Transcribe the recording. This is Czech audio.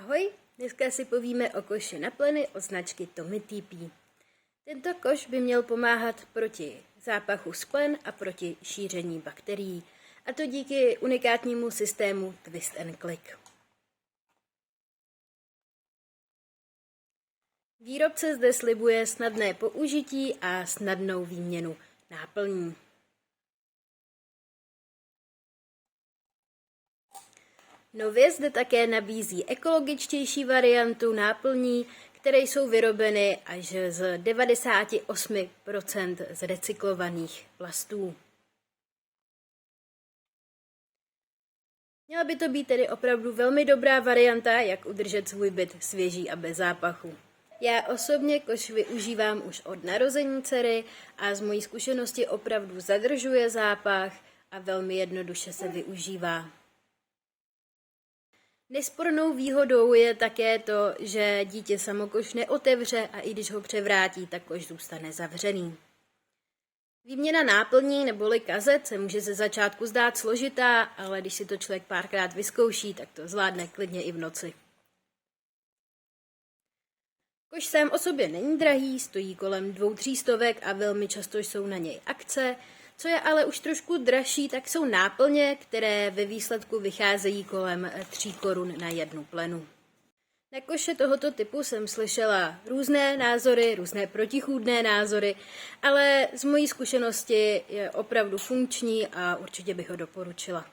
Ahoj, dneska si povíme o koši na pleny od značky Tomy TP. Tento koš by měl pomáhat proti zápachu sklen a proti šíření bakterií, a to díky unikátnímu systému Twist and Click. Výrobce zde slibuje snadné použití a snadnou výměnu náplní. Nově zde také nabízí ekologičtější variantu náplní, které jsou vyrobeny až z 98% z recyklovaných plastů. Měla by to být tedy opravdu velmi dobrá varianta, jak udržet svůj byt svěží a bez zápachu. Já osobně koš využívám už od narození dcery a z mojí zkušenosti opravdu zadržuje zápach a velmi jednoduše se využívá. Nespornou výhodou je také to, že dítě samo koš neotevře a i když ho převrátí, tak koš zůstane zavřený. Výměna náplní neboli kazet se může ze začátku zdát složitá, ale když si to člověk párkrát vyzkouší, tak to zvládne klidně i v noci. Koš sám o sobě není drahý, stojí kolem 200-300 a velmi často jsou na něj akce. Co je ale už trošku dražší, tak jsou náplně, které ve výsledku vycházejí kolem 3 korun na jednu plenu. Na koše tohoto typu jsem slyšela různé názory, různé protichůdné názory, ale z mojí zkušenosti je opravdu funkční a určitě bych ho doporučila.